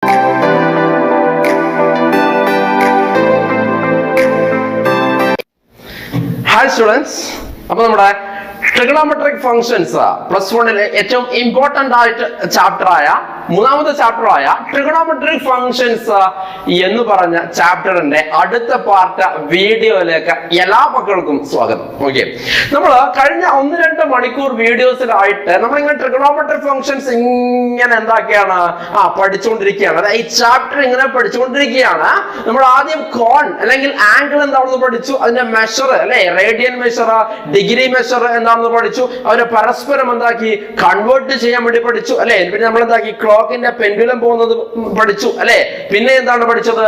Hi students, അപ്പോൾ നമ്മുടെ trigonometric functions +1 ഏറ്റവും ഇമ്പോർട്ടന്റ് ആയിട്ട് മൂന്നാമത്തെ ചാപ്റ്റർ ആയ trigonometric functions എന്ന് പറഞ്ഞ ചാപ്റ്ററിന്റെ അടുത്ത പാർട്ട് വീഡിയോയിലേക്ക് എല്ലാ മക്കൾക്കും സ്വാഗതം. ഓക്കെ, നമ്മൾ കഴിഞ്ഞ 1-2 മണിക്കൂർ വീഡിയോസിലായിട്ട് നമ്മളിങ്ങനെ trigonometric functions ഇങ്ങനെ എന്താക്കിയാണ് പഠിച്ചുകൊണ്ടിരിക്കുകയാണ്. അതായത് ഈ ചാപ്റ്റർ ഇങ്ങനെ പഠിച്ചുകൊണ്ടിരിക്കുകയാണ്. നമ്മൾ ആദ്യം കോൺ അല്ലെങ്കിൽ ആംഗിൾ എന്താണെന്ന് പഠിച്ചു, അതിന്റെ മെഷർ അല്ലെ, റേഡിയൻ മെഷർ, ഡിഗ്രി മെഷർ എന്താണെന്ന് പഠിച്ചു, അവരെ പരസ്പരം എന്താക്കി കൺവേർട്ട് ചെയ്യാൻ വേണ്ടി പഠിച്ചു അല്ലെ. പിന്നെ നമ്മൾ എന്താക്കി ക്ലോക്കിന്റെ പെൻഡുലം പോകുന്നത് പഠിച്ചു അല്ലെ. പിന്നെ എന്താണ് പഠിച്ചത്,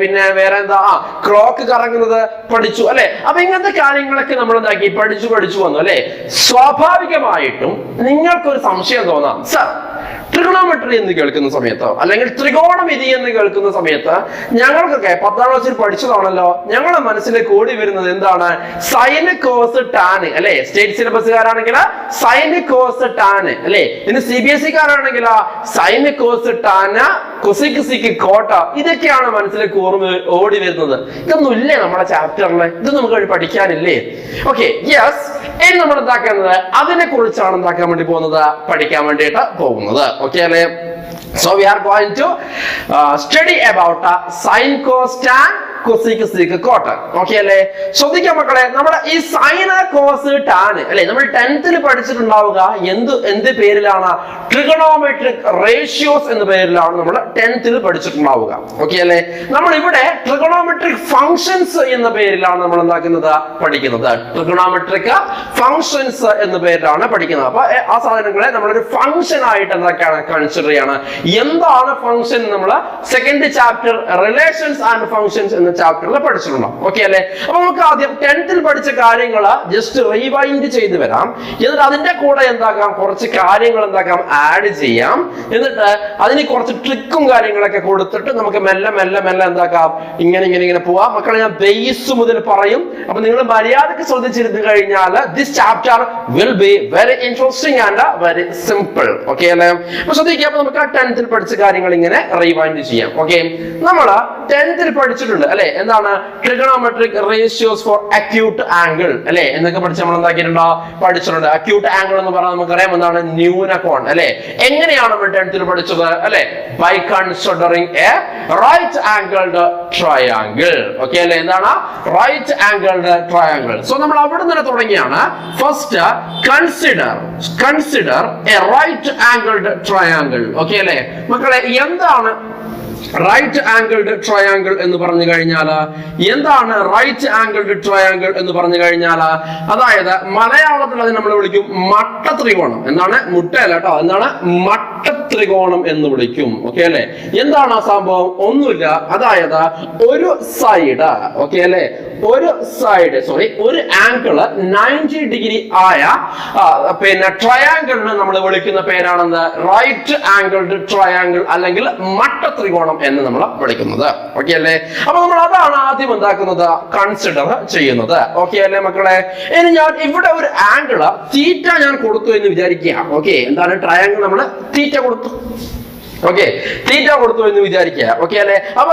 പിന്നെ വേറെ എന്താ, ക്ലോക്ക് കറങ്ങുന്നത് പഠിച്ചു അല്ലെ. അപ്പൊ ഇങ്ങനത്തെ കാര്യങ്ങളൊക്കെ നമ്മൾ എന്താക്കി പഠിച്ചു വന്നു അല്ലെ. സ്വാഭാവികമായിട്ടും നിങ്ങൾക്കൊരു സംശയം തോന്നാം, സർ ട്രിഗണോമെട്രി എന്ന് കേൾക്കുന്ന സമയത്ത് അല്ലെങ്കിൽ ത്രികോണമിതി എന്ന് കേൾക്കുന്ന സമയത്ത് ഞങ്ങൾക്കൊക്കെ 10ാം ക്ലാസ്സിൽ പഠിച്ചതാണല്ലോ, ഞങ്ങളുടെ മനസ്സിലേക്ക് ഓടി വരുന്നത് എന്താണ്, സൈൻ കോസ് ടാൻ അല്ലെ. സ്റ്റേറ്റ് സിലബസുകാരാണെങ്കിൽ സൈൻ കോസ് ടാൻ അല്ലെ. ഇനി CBSE-കാരാണെങ്കിൽ സൈൻ കോസ് ടാൻ കൊസിക് സിക്ക് കോട്ട, ഇതൊക്കെയാണ് മനസ്സിലേക്ക് ഓടി വരുന്നത്. ഇതൊന്നും ഇല്ലേ നമ്മുടെ ചാപ്റ്ററിൽ? ഇത് നമുക്ക് പഠിക്കാനില്ലേ? Okay, yes. ഇനി നമ്മൾ എന്താക്കുന്നത്, അതിനെ കുറിച്ചാണ് എന്താക്കാൻ വേണ്ടി പോകുന്നത്, പഠിക്കാൻ വേണ്ടിയിട്ട് പോകുന്നത്. ഓക്കെ അല്ലേ? So we are going to study about sin cos tan cosec sec cot. Okay അല്ലേ? ശ്രദ്ധിക്കാം മക്കളെ, നമ്മുടെ ഈ സൈൻ കോസ് ടാൻ അല്ലെ നമ്മൾ 10th പഠിച്ചിട്ടുണ്ടാവുക എന്ത് പേരിലാണ്, ട്രിഗണോമെട്രിക് റേഷ്യോസ് എന്ന പേരിലാണ് നമ്മൾ 10th പഠിച്ചിട്ടുണ്ടാവുക. ഓക്കെ അല്ലേ? നമ്മൾ ഇവിടെ ട്രിഗണോമെട്രിക് ഫങ്ഷൻസ് എന്ന പേരിലാണ് നമ്മൾ എന്താക്കുന്നത്, പഠിക്കുന്നത്. ട്രിഗണോമെട്രിക് ഫങ്ഷൻസ് എന്ന പേരിലാണ് പഠിക്കുന്നത്. അപ്പൊ ആ സാധനങ്ങളെ നമ്മളൊരു ഫങ്ഷൻ ആയിട്ട് എന്തൊക്കെയാണ് കൺസിഡർ ചെയ്യാണ്. എന്താണ് ഫങ്ഷൻ? നമ്മൾ second chapter relations and functions എന്ന ചാപ്റ്ററിൽ പഠിച്ചിട്ടുണ്ടാവും. ഓക്കെ അല്ലേ? അപ്പൊ നമുക്ക് ആദ്യം 10th പഠിച്ച കാര്യങ്ങൾ ജസ്റ്റ് റീവൈൻഡ് ചെയ്ത് വരാം. എന്നിട്ട് അതിന്റെ കൂടെ എന്താക്കാം, കുറച്ച് കാര്യങ്ങൾ എന്താക്കാം ആഡ് ചെയ്യാം. എന്നിട്ട് അതിന് കുറച്ച് ട്രിക്കും കാര്യങ്ങളൊക്കെ കൊടുത്തിട്ട് നമുക്ക് മെല്ലെ എന്താക്കാം ഇങ്ങനെ പോവാം. മക്കളെ, ഞാൻ ബേസ് മുതൽ പറയും. അപ്പൊ നിങ്ങൾ മര്യാദക്ക് ശ്രദ്ധിച്ചിരുന്നു കഴിഞ്ഞാൽ this chapter will be very interesting and very simple. Okay അല്ലേ? അപ്പൊ ശ്രദ്ധിക്കുക, നമുക്ക് 10th പഠിച്ച കാര്യങ്ങൾ ഇങ്ങനെ റീവൈൻഡ് ചെയ്യാം. ഓക്കെ, നമ്മൾ 10th പഠിച്ചിട്ടുണ്ട് അല്ലെ, എന്താണ് trigonometric ratios for acute angle അല്ലെ എന്നൊക്കെ പഠിച്ച് നമ്മൾ എന്താക്കിയിട്ടുണ്ടോ, പഠിച്ചിട്ടുണ്ട്. അക്യൂട്ട് ആംഗിൾ എന്ന് പറഞ്ഞാൽ നമുക്കറിയാം എന്താണ്, ന്യൂനകോൺ അല്ലെ. എങ്ങനെയാണ് നമ്മൾ 10th പഠിച്ചത് അല്ലെ, by considering a right angled triangle. Okay അല്ലെ? എന്താണ് റൈറ്റ് ആംഗിൾഡ് ട്രയാംഗിൾ? സോ നമ്മൾ അവിടെ നിന്ന് തുടങ്ങിയാണ്. First consider a right angled triangle. Okay അല്ലെ മക്കളെ? എന്താണ് റൈറ്റ് ആംഗിൾഡ് ട്രയാംഗിൾ എന്ന് പറഞ്ഞു കഴിഞ്ഞാൽ, എന്താണ് റൈറ്റ് ആംഗിൾഡ് ട്രയാംഗിൾ എന്ന് പറഞ്ഞു കഴിഞ്ഞാൽ, അതായത് മലയാളത്തിൽ അതിന് നമ്മൾ വിളിക്കും മട്ട ത്രികോണം. എന്താണ്? മുട്ടയല്ല കേട്ടോ, എന്താണ് മട്ട ത്രികോണം എന്ന് വിളിക്കും. ഓക്കെ അല്ലെ? എന്താണ് ആ സംഭവം? ഒന്നുമില്ല, അതായത് ഒരു സൈഡ്, ഓക്കെ അല്ലെ, ഒരു ആംഗിള് 90 ഡിഗ്രി ആയ ട്രയാംഗിളിന് നമ്മൾ വിളിക്കുന്ന പേരാണെന്ന് റൈറ്റ് ആംഗിൾഡ് ട്രയാംഗിൾ അല്ലെങ്കിൽ മട്ട ത്രികോണം എന്ന് നമ്മൾ വിളിക്കുന്നത്. ഓക്കെ അല്ലേ? അപ്പൊ നമ്മൾ അതാണ് ആദ്യം എന്താക്കുന്നത്, കൺസിഡർ ചെയ്യുന്നത്. ഓക്കെ അല്ലേ മക്കളെ? ഇനി ഞാൻ ഇവിടെ ഒരു ആംഗിള് തീറ്റ ഞാൻ കൊടുത്തു എന്ന് വിചാരിക്കുക. ഓക്കെ, എന്താണ് ട്രയാംഗിൾ നമ്മൾ തീറ്റ കൊടുത്തു. ഓക്കെ, തീറ്റ കൊടുത്തു എന്ന് വിചാരിക്കുക. ഓക്കെ അല്ലെ? അപ്പൊ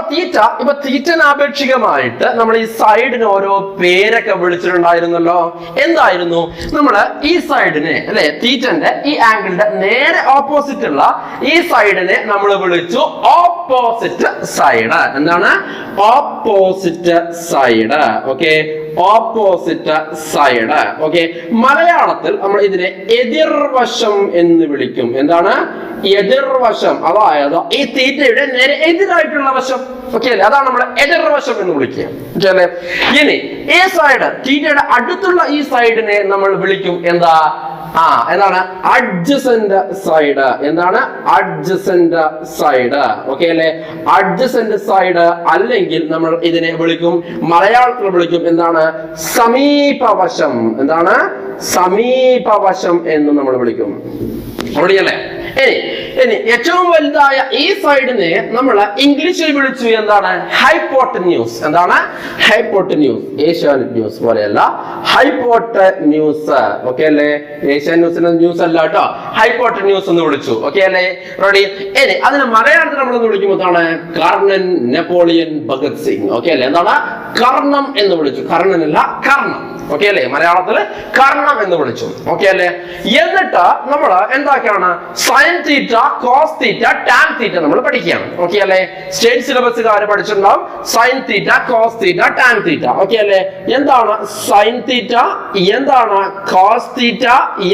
തീറ്റന് ആപേക്ഷികമായിട്ട് നമ്മൾ ഈ സൈഡിന് ഓരോ പേരൊക്കെ വിളിച്ചിട്ടുണ്ടായിരുന്നല്ലോ. എന്തായിരുന്നു? നമ്മള് ഈ സൈഡിനെ അല്ലെ, തീറ്റന്റെ ഈ ആംഗിളിന്റെ നേരെ ഓപ്പോസിറ്റ് ഉള്ള ഈ സൈഡിനെ നമ്മൾ വിളിച്ചു ഓപ്പോസിറ്റ് സൈഡ്. എന്താണ്? Opposite side. Okay, opposite side. Okay, മലയാളത്തിൽ നമ്മൾ ഇതിനെ എതിർവശം എന്ന് വിളിക്കും. എന്താണ്? എതിർവശം. അതായത് ഈ തീറ്റയുടെ നേരെ എതിരായിട്ടുള്ള വശം. ഓക്കെ അല്ലേ? അതാണ് നമ്മൾ എതിർവശം എന്ന് വിളിക്കുക. ഓക്കെ അല്ലേ? ഇനി ഈ സൈഡ്, തീറ്റയുടെ അടുത്തുള്ള ഈ സൈഡിനെ നമ്മൾ വിളിക്കും എന്താ? എന്താണ്? Adjacent side. എന്താണ്? Adjacent side. ഓക്കെ അല്ലെ? അഡ്ജസന്റ് സൈഡ് അല്ലെങ്കിൽ നമ്മൾ ഇതിനെ വിളിക്കും, മലയാളത്തിൽ വിളിക്കും എന്താണ്? സമീപവശം. എന്താണ്? സമീപവശം എന്ന് നമ്മൾ വിളിക്കും. റെഡിയല്ലേ? ഇനി ഇനി ഏറ്റവും വലുതായ ഈ സൈഡിനെ നമ്മൾ ഇംഗ്ലീഷിൽ വിളിച്ചു എന്താണ്? ഹൈപ്പോട്ടന്യൂസ്. എന്താണ്? ഹൈപ്പോട്ടന്യൂസ്. ഏഷ്യാനെറ്റ് ന്യൂസ് പോലെയല്ല, ഹൈപ്പോട്ടന്യൂസ്. ഓക്കെ അല്ലേ? ഏഷ്യാനെറ്റ് ന്യൂസിന്റെ ന്യൂസ് അല്ല കേട്ടോ, ഹൈപ്പോട്ടന്യൂസ് എന്ന് വിളിച്ചു. ഓക്കെ അല്ലേ? റെഡി? ഇനി അതിന് മലയാളത്തിൽ നമ്മൾ വിളിക്കുമ്പോൾ എന്താണ്? കർണൻ, നെപ്പോളിയൻ, ഭഗത് സിംഗ്. ഓക്കെ അല്ലേ? എന്താണ്? കർണം എന്ന് വിളിച്ചു. കർണനല്ല, കർണം. ഓക്കെ അല്ലേ? മലയാളത്തില് കർണം എന്ന് വിളിച്ചു. ഓക്കെ അല്ലേ? എന്നിട്ട് നമ്മൾ എന്താക്കാണ്? Sine theta, cos theta, tan theta നമ്മൾ പഠിക്കുകയാണ്. ഓക്കെ അല്ലേ? സ്റ്റേറ്റ് സിലബസുകാർ പഠിച്ചിട്ടുണ്ടാവും sine theta, cos theta, tan theta. Okay അല്ലേ? എന്താണ് സൈൻ തീറ്റ, എന്താണ് കോസ് തീറ്റ,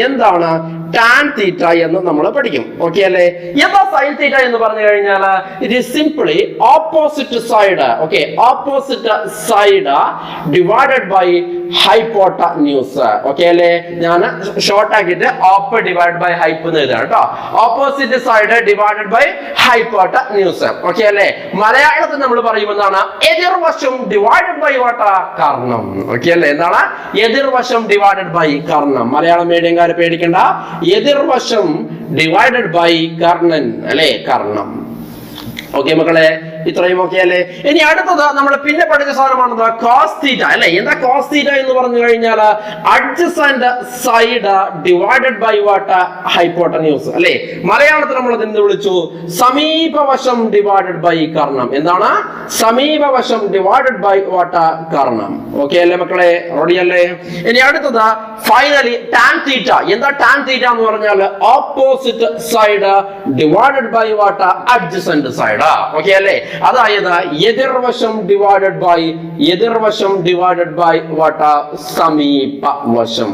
എന്താണ് ടാൻ തീറ്റ എന്ന് നമ്മൾ പഠിക്കും. ഓക്കെ അല്ലേ? എന്താ സൈൻ തീറ്റ എന്ന് പറഞ്ഞു കഴിഞ്ഞാൽ it is simply opposite side. Okay, opposite side divided by hypotenuse. Okay അല്ലേ? ഞാൻ ഷോർട്ട് ആക്കിയിട്ട് ഓപ്പ് ഡിവൈഡ് ബൈ ഹൈപ്പ് എന്ന് എഴുതാണ് കേട്ടോ. Opposite side divided by hypotenuse. Okay അല്ലേ? മലയാളത്തിൽ നമ്മൾ പറയുന്നതാണ് എതിർവശം ഡിവൈഡഡ് ബൈ വാട്ട? കർണം. ഓക്കെ അല്ലേ? എന്താണ് എതിർവശം ഡിവൈഡഡ് ബൈ കർണം? മലയാളം മീഡിയംകാരെ പേടിക്കണ്ട, എതിർവശം ഡിവൈഡഡ് ബൈ കർണൻ അല്ലെ? കർണം. ഓക്കെ മക്കളെ, ഇത്രയും ഓക്കെ അല്ലേ? ഇനി അടുത്തത് നമ്മൾ പിന്നെ പഠിച്ച സാധനമാണത് കോസ് തീറ്റ അല്ലെ? എന്താ കോസ് തീറ്റ എന്ന് പറഞ്ഞു കഴിഞ്ഞാൽ adjacent side divided by what? Hypotenuse അല്ലെ? മലയാളത്തിൽ നമ്മൾ എന്ത് വിളിച്ചു? സമീപവശം ഡിവൈഡഡ് ബൈ കർണം. എന്താണ്? സമീപവശം ഡിവൈഡഡ് ബൈ വാട്ട്? കർണം. ഓക്കെ അല്ലേ മക്കളെ? റെഡി അല്ലേ? ഇനി അടുത്തത് ഫൈനലി ടാൻ തീറ്റ. എന്താ ടാൻ തീറ്റ എന്ന് പറഞ്ഞാൽ opposite side divided by what? Adjacent side. Okay അല്ലേ? അതായത് എതിർവശം ഡിവൈഡഡ് ബൈ വാട്ട്? സമീപവശം.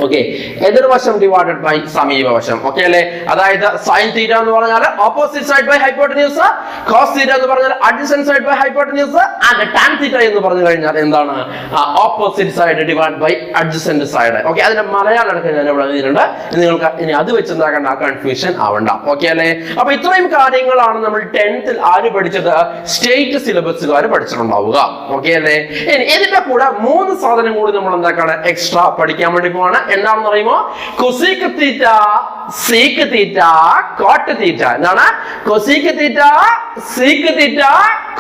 ഓക്കെ, എതിർവശം ഡിവൈഡഡ് ബൈ സമീപവശം. ഓക്കെ അല്ലേ? അതായത് സൈൻ തീറ്റ എന്ന് പറഞ്ഞാൽ opposite side by hypotenuse, cos theta എന്ന് പറഞ്ഞാൽ adjacent side by hypotenuse, and tan theta എന്ന് പറഞ്ഞു കഴിഞ്ഞാൽ എന്താണ്? Opposite side divide by adjacent side. Okay, അതിന്റെ മലയാളം അടക്കം ഞാൻ ഇവിടെ എഴുതിയിട്ടുണ്ട്. നിങ്ങൾക്ക് ഇനി അത് വെച്ച് എന്താക്കണ്ട, കൺഫ്യൂഷൻ ആവണ്ട. ഓക്കെ അല്ലേ? അപ്പൊ ഇത്രയും കാര്യങ്ങളാണ് നമ്മൾ 10th ആര് പഠിച്ചത്? സ്റ്റേറ്റ് സിലബസുകാർ പഠിച്ചിട്ടുണ്ടാവുക. ഓക്കെ അല്ലേ? ഇനി ഇതിന്റെ കൂടെ 3 സാധനം കൂടി നമ്മൾ എന്താക്കാണ്? എക്സ്ട്രാ പഠിക്കാൻ വേണ്ടി പോവാണ്. എന്താണെന്ന് അറിയുമോ? Cosec theta, sec theta, cot theta. എന്താണ്? Cosec theta, sec theta,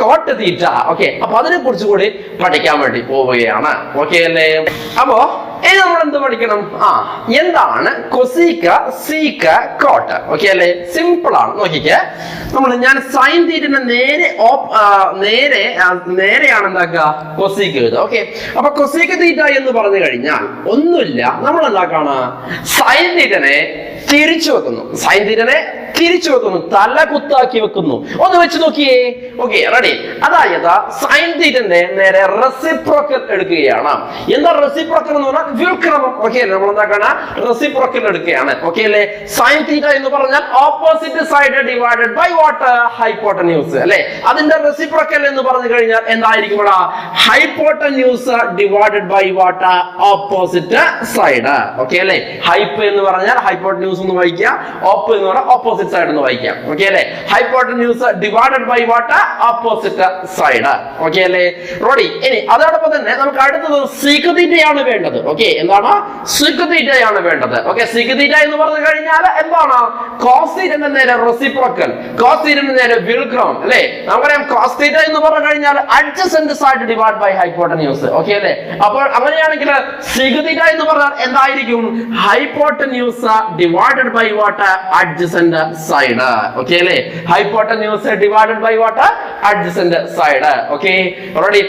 cot theta. Okay, അപ്പൊ അതിനെ കുറിച്ച് കൂടി പഠിക്കാൻ വേണ്ടി പോവുകയാണ്. ഓക്കെ അല്ലേ? അപ്പോ ഇനി നമ്മൾ എന്ത് പഠിക്കണം? എന്താണ് കൊസീക്ക്, സീക്ക്, കോട്ട്? ഓക്കെ അല്ലേ? സിമ്പിൾ ആണ്. നോക്കിക്കേ, ഞാൻ സൈൻ തീറ്റന്റെ നേരെയാണ് എന്താക്കുക? കൊസീക്ക് എഴുതുക. ഓക്കെ, അപ്പൊ കൊസീക്ക് തീറ്റ എന്ന് പറഞ്ഞു കഴിഞ്ഞാൽ ഒന്നുമില്ല, നമ്മൾ എന്താക്കാണ്? സൈൻ തീറ്റനെ തിരിച്ചു വെക്കുന്നു. സൈൻ തീറ്റനെ തിരിച്ചു വെക്കുന്നു, തല കുത്താക്കി വെക്കുന്നു. ഒന്ന് വെച്ച് നോക്കിയേ. Okay, ready? അതായത് സൈൻ തീറ്റന്റെ നേരെ റെസിപ്രോക്കൽ എടുക്കുകയാണ്. എന്താ റെസിപ്രോക്കൽ എന്ന് പറഞ്ഞാൽ? വ്യുൽക്രമം. ഓക്കെ അല്ലേ? നമ്മൾ എന്താക്കാണ്? റെസിപ്രോക്കൽ എടുക്കുകയാണ്. ഓക്കെ അല്ലേ? സൈൻ തീറ്റ എന്ന് പറഞ്ഞാൽ opposite side divided by what? Hypotenuse അല്ലെ? അതിന്റെ റെസിപ്രോക്കൽ എന്ന് പറഞ്ഞു കഴിഞ്ഞാൽ എന്തായിരിക്കും? Hypotenuse divided by what? Opposite side. Okay അല്ലേ? ഹൈപ്പ് എന്ന് പറഞ്ഞാൽ ഹൈപ്പോട്ടന്യൂസ് എന്ന് വായിക്കുക, ഓപ്പ് എന്ന് പറഞ്ഞാൽ ഓപ്പോസിറ്റ് സൈഡ് എന്ന് വായിക്കാം. ഓക്കെ അല്ലേ? Hypotenuse divided by what? Opposite side. Okay അല്ലേ? റെഡി? ഇനി അതോടൊപ്പം തന്നെ നമുക്ക് അടുത്തത് സീക്ക് തീറ്റയാണ് വേണ്ടത്. ഓക്കെ, എന്താണ്? സീക്ക് തീറ്റയാണ് വേണ്ടത്. ഓക്കെ, സീക്ക് തീറ്റ എന്ന് പറഞ്ഞു കഴിഞ്ഞാൽ എന്താണ്? കോസ് തീറ്റന്റെ നേരെ റെസിപ്രോക്കൽ, കോസ് തീറ്റന്റെ നേരെ വ്യുൽക്രമം അല്ലേ? നമുക്കറിയാം കോസ് തീറ്റ എന്ന് പറഞ്ഞു കഴിഞ്ഞാൽ adjacent side divide by hypotenuse. Okay അല്ലേ? അപ്പോൾ അങ്ങനെയാണെങ്കിൽ സീക്ക് തീറ്റ എന്ന് പറഞ്ഞാൽ എന്തായിരിക്കും? Hypotenuse divided by what? Adjacent side. Okay അല്ലേ? Hypotenuse divided by what? Adjacent side. Okay, ready?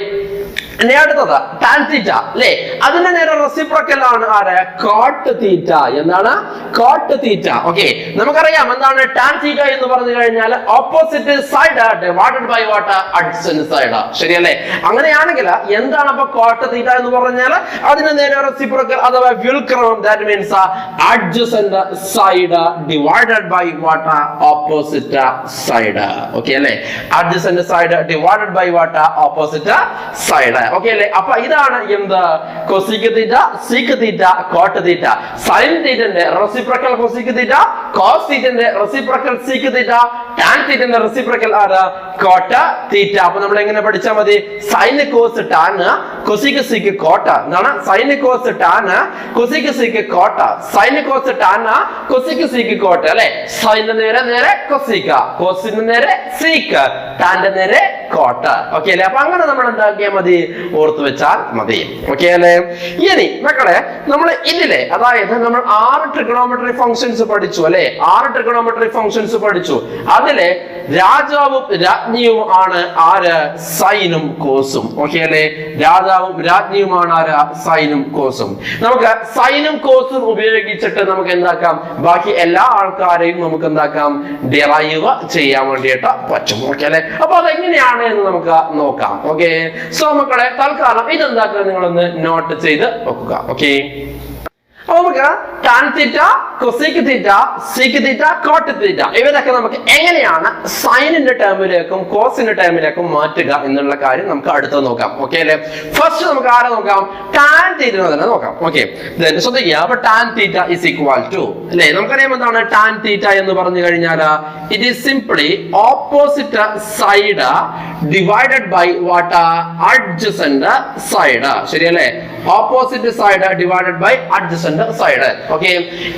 ഇനി അടുത്തത് ടാൻ തീറ്റ അല്ലേ? അതിന്റെ നേരെ റെസിപ്രോക്കൽ ആണ് ആര്? Cot theta. എന്താണ്? Cot theta. ഓക്കെ, നമുക്കറിയാം എന്താണ് ടാൻ തീറ്റ എന്ന് പറഞ്ഞു കഴിഞ്ഞാൽ opposite side divided by what? Adjacent side. ശരിയല്ലേ? അങ്ങനെയാണെങ്കിൽ എന്താണ് അപ്പൊ കോട്ട് തീറ്റ എന്ന് പറഞ്ഞാൽ? അതിന്റെ നേരെ റെസിപ്രോക്കൽ അഥവാ വ്യുൽക്രമം, that means adjacent side divided by what? Opposite side. Okay അല്ലേ? Adjacent side divided by what? Opposite side. Okay അല്ലേ? അപ്പൊ ഇതാണ് എന്ത് cosec theta, sec theta, cot theta. Sine തീറ്റന്റെ റെസിപ്രോക്കൽ കൊസീക് തീറ്റ, കോസ് തീറ്റന്റെ റെസിപ്രോക്കൽ സീക് തീറ്റ, ടാൻ തീറ്റന്റെ reciprocal ആര് cot theta. അപ്പൊ നമ്മൾ എങ്ങനെ പഠിച്ചാൽ മതി? Sine cos tan cosec sec cot. എന്താണ് sine cos tan cosec sec cot, sine cos tan cosec sec coat അല്ലെ? സൈന് നേരെ നേരെ കൊസീക്ക, കോസിന് നേരെ സീക്ക്, ടാന്റെ നേരെ കോട്ട്. ഓക്കെ അല്ലെ? അപ്പൊ അങ്ങനെ നമ്മൾ എന്താക്കിയാൽ മതി? ഓർത്തു വെച്ചാൽ മതി. ഓക്കെ അല്ലെ? ഇനി മക്കളെ നമ്മൾ ഇതിലെ അതായത് നമ്മൾ 6 ട്രിഗണോമെട്രി ഫംഗ്ഷൻസ് പഠിച്ചു അല്ലെ? 6 ട്രിഗണോമെട്രി ഫംഗ്ഷൻസ് പഠിച്ചു. അതിലെ രാജാവും രാജ്ഞിയും ആണ് ആര്? സൈനും കോസും. ഓക്കെ അല്ലെ? രാജാവും രാജ്ഞിയുമാണ് ആര്? സൈനും കോസും. നമുക്ക് സൈനും കോസും ഉപയോഗിച്ചിട്ട് നമുക്ക് എന്താക്കാം? ബാക്കി എല്ലാ ആൾക്കാരെയും നമുക്ക് എന്താക്കാം? ഡിറൈവ് ചെയ്യാൻ വേണ്ടിയിട്ട് പറ്റും. ഓക്കെ അല്ലെ? അപ്പൊ അതെങ്ങനെയാണ് എന്ന് നമുക്ക് നോക്കാം. ഓക്കെ, സോ മക്കളെ തൽക്കാലം ഇതെന്താക്കുക? നിങ്ങളൊന്ന് നോട്ട് ചെയ്ത് വെക്കുക. ഓക്കെ, അപ്പൊ നമുക്ക് tan theta, cosec theta, sec theta, cot തീറ്റ ഇവരൊക്കെ നമുക്ക് എങ്ങനെയാണ് സൈനിന്റെ ടേമിലേക്കും കോസിന്റെ ടേമിലേക്കും മാറ്റുക എന്നുള്ള കാര്യം നമുക്ക് അടുത്ത് നോക്കാം. ഓക്കെ അല്ലെ? ഫസ്റ്റ് നമുക്ക് ആരെ നോക്കാം? ടാൻ തീറ്റ തന്നെ നോക്കാം. ഓക്കെ, ശ്രദ്ധിക്കുക. അപ്പൊ tan theta is equal to അല്ലെ? നമുക്കറിയാം എന്താണ് ടാൻ തീറ്റ എന്ന് പറഞ്ഞു കഴിഞ്ഞാൽ it is simply opposite side divided by what? Adjacent side. ശരിയല്ലേ? Opposite side divided by adjacent side. Okay,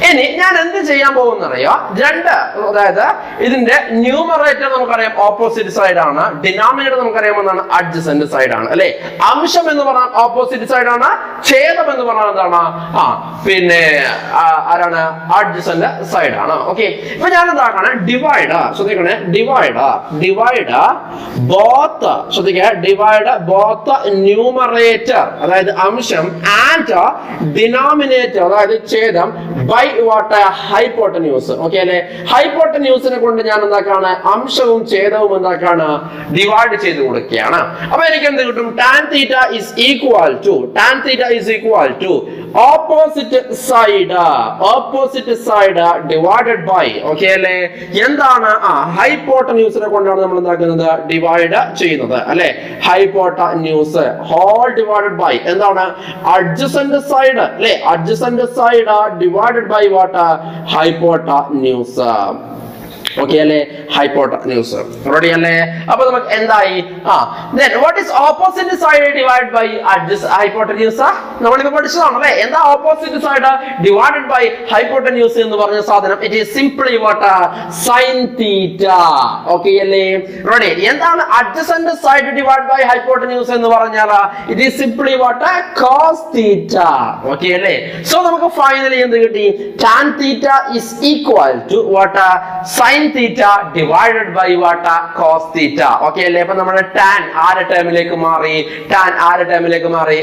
ഇനി ഞാൻ എന്ത് ചെയ്യാൻ പോകുന്നറിയോ? രണ്ട്, അതായത് ഇതിന്റെ ന്യൂമറേറ്റർ നമുക്കറിയാം ഓപ്പോസിറ്റ് സൈഡ് ആണ്, ഡിനോമിനേറ്റർ നമുക്കറിയാം എന്താണ്? അഡ്ജസന്റ് സൈഡ് ആണ് അല്ലെ? അംശം എന്ന് പറഞ്ഞാൽ ഓപ്പോസിറ്റ് സൈഡ് ആണ്, ഛേദം എന്ന് പറഞ്ഞാൽ എന്താണ്? പിന്നെ ആരാണ്? അഡ്ജസന്റ് സൈഡ് ആണ്. ഓക്കെ, ഇപ്പൊ ഞാൻ എന്താക്കാണ്? ഡിവൈഡ്, ശ്രദ്ധിക്കണേ, ഡിവൈഡ് ബോത്ത്, ശ്രദ്ധിക്കുക, ഡിവൈഡ് ബോത്ത് ന്യൂമറേറ്റർ അതായത് അംശം ആൻഡ് ഡിനോമിനേറ്റർ അതായത് ഛേദം ബൈ വാട്ട്? ഹൈപ്പോട്ടന്യൂസ്. ഓക്കെ അല്ലെ? ഹൈപ്പോട്ടന്യൂസിനെ കൊണ്ട് ഞാൻ എന്താക്കാണ്? അംശവും ഛേദവും എന്താക്കാണ്? ഡിവൈഡ് ചെയ്ത് കൊടുക്കുകയാണ്. അപ്പൊ എനിക്ക് എന്ത് കിട്ടും? Tan theta is equal to, tan theta is equal to opposite side divided by. Okay അല്ലെ? എന്താണ്? ഹൈപ്പോട്ടന്യൂസിനെ കൊണ്ടാണ് നമ്മൾ എന്താക്കുന്നത്? ഡിവൈഡ് ചെയ്യുന്നത് അല്ലെ? ഹൈപ്പോട്ടന്യൂസ് ഹോൾ ഡിവൈഡഡ് ബൈ എന്താണ്? അഡ്ജസന്റ് സൈഡ് അല്ലെ? Adjacent side divided by what? Hypotenuse. Okay അല്ലെ? ഹൈപ്പോട്ടന്യൂസ്. റെഡി അല്ലേ? അപ്പൊ നമുക്ക് എന്തായി? then what is opposite side divided by hypotenuse? നമ്മളിപ്പോ പഠിച്ചതാണ് അല്ലെ? എന്താ opposite side divided by hypotenuse എന്ന് പറഞ്ഞ സാധനം? It is simply what? Sine theta. Okay അല്ലേ? റെഡി? എന്താണ് adjacent side divided by hypotenuse എന്ന് പറഞ്ഞാൽ? It is simply what? Cos theta. Okay അല്ലേ? സോ നമുക്ക് ഫൈനലി എന്ത് കിട്ടി? Tan theta is equal to what? Sine theta divided by what? Cos theta. Okay അല്ലേ? അപ്പൊ നമ്മുടെ ടാൻ ആരുടെ ടേമിലേക്ക് മാറി? ടാൻ ആരുടെ ടേമിലേക്ക് മാറി?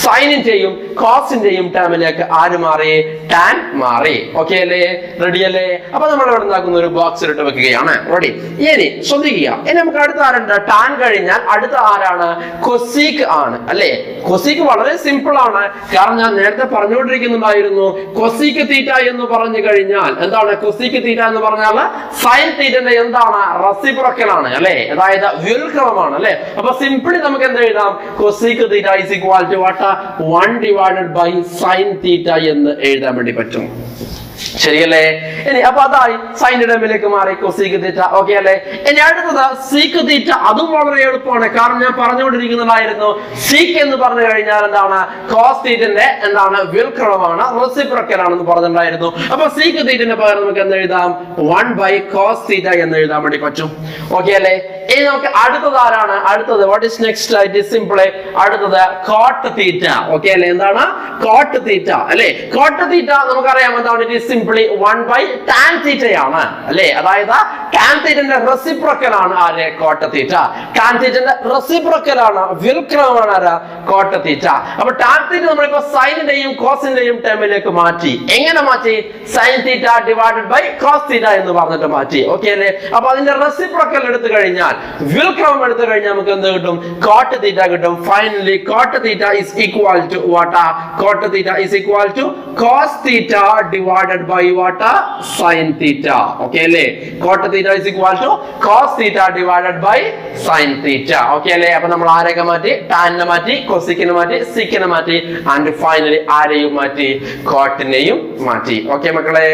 സൈനിന്റെയും കോസിന്റെയും ടേമിലേക്ക് ആര് മാറി? ടാൻ മാറി. ഓക്കെ അല്ലേ? റെഡി അല്ലേ? അപ്പൊ നമ്മൾ ഇവിടെ ഉണ്ടാക്കുന്ന ഒരു ബോക്സിൽ ഇട്ട് വെക്കുകയാണ്. റെഡി? ഇനി ശ്രദ്ധിക്കുക, ഇനി നമുക്ക് അടുത്ത ആരുണ്ട്? ടാൻ കഴിഞ്ഞാൽ അടുത്ത ആരാണ്? കൊസീക് ആണ് അല്ലെ? കൊസീക് വളരെ സിമ്പിൾ ആണ്. കാരണം ഞാൻ നേരത്തെ പറഞ്ഞുകൊണ്ടിരിക്കുന്നുണ്ടായിരുന്നു കൊസീക് തീറ്റ എന്ന് പറഞ്ഞു കഴിഞ്ഞാൽ എന്താണ്? കൊസീക് തീറ്റ എന്ന് പറഞ്ഞാൽ സൈൻ തീറ്റന്റെ എന്താണ്? റെസിപ്രോക്കൽ ആണ് അല്ലെ? അതായത് വ്യുൽക്രമമാണ് അല്ലെ? അപ്പൊ സിംപിളി നമുക്ക് എന്ത് എഴുതാം? Cosec theta is equal to what? 1 divided by sine theta എന്ന് എഴുതാൻ വേണ്ടി പറ്റും. ശരിയല്ലേ? ഇനി അപ്പൊ അതായി സൈൻ ടേമിലേക്ക് മാറി കൊസീക് തീറ്റ. ഓക്കെ അല്ലേ? ഇനി അടുത്തത് സീക് തീറ്റ. അതും വളരെ എളുപ്പമാണ്. കാരണം ഞാൻ പറഞ്ഞുകൊണ്ടിരിക്കുന്നതായിരുന്നു സീക്ക് എന്ന് പറഞ്ഞു കഴിഞ്ഞാൽ എന്താണ്? കോസ് തീറ്റന്റെ എന്താണ്? വ്യുൽക്രമമാണ്, റെസിപ്രോക്കൽ ആണെന്ന് പറഞ്ഞിട്ടുണ്ടായിരുന്നു. അപ്പൊ സീക് തീറ്റന്റെ പകരം നമുക്ക് എന്ത് എഴുതാം? 1 ബൈ കോസ് തീറ്റ എന്ന് എഴുതാൻ വേണ്ടി പറ്റും. ഓക്കെ അല്ലേ? ഇനി നമുക്ക് അടുത്തത് ആരാണ്? അടുത്തത് what is next? It is simply അടുത്തത് കോട്ട് തീറ്റ. ഓക്കെ അല്ലേ? എന്താണ്? കോട്ട് തീറ്റ അല്ലെ? കോട്ട് തീറ്റ നമുക്കറിയാം എന്താണ്? It is simply 1 by tan തീറ്റയാണ് അല്ലെ? അതായത് ടാൻ തീറ്റന്റെ റെസിപ്രോക്കൽ ആണ് ആര്? Cot theta. ടാൻ തീറ്റന്റെ റെസിപ്രോക്കൽ ആണ്, വ്യുൽക്രമമാണ് ആര്? Cot theta. അപ്പൊ ടാൻ തീറ്റ നമ്മളിപ്പോ സൈനിന്റെയും കോസിന്റെയും ടേമിലേക്ക് മാറ്റി. എങ്ങനെ മാറ്റി? Sine theta divided by cos theta എന്ന് പറഞ്ഞിട്ട് മാറ്റി. ഓക്കെ അല്ലേ? അപ്പൊ അതിന്റെ റെസിപ്രോക്കൽ എടുത്തു കഴിഞ്ഞാൽ, വ്യുൽക്രമം എടുത്തു കഴിഞ്ഞാൽ നമുക്ക് എന്ത് കിട്ടും? കോട്ട് തീറ്റ കിട്ടും. Finally cot theta is equal to what? Cot theta is equal to cos theta divided by what? Sin theta. Okay അല്ലേ? Cot theta is equal to cos theta divided by sin theta. Okay അല്ലേ? അപ്പൊ നമ്മൾ ആരെയൊക്കെ മാറ്റി? tan നെ മാറ്റി, cosec നെ മാറ്റി, sec നെ മാറ്റി, and finally ആരെയും മാറ്റി? cot നെയും മാറ്റി. Okay മക്കളെ?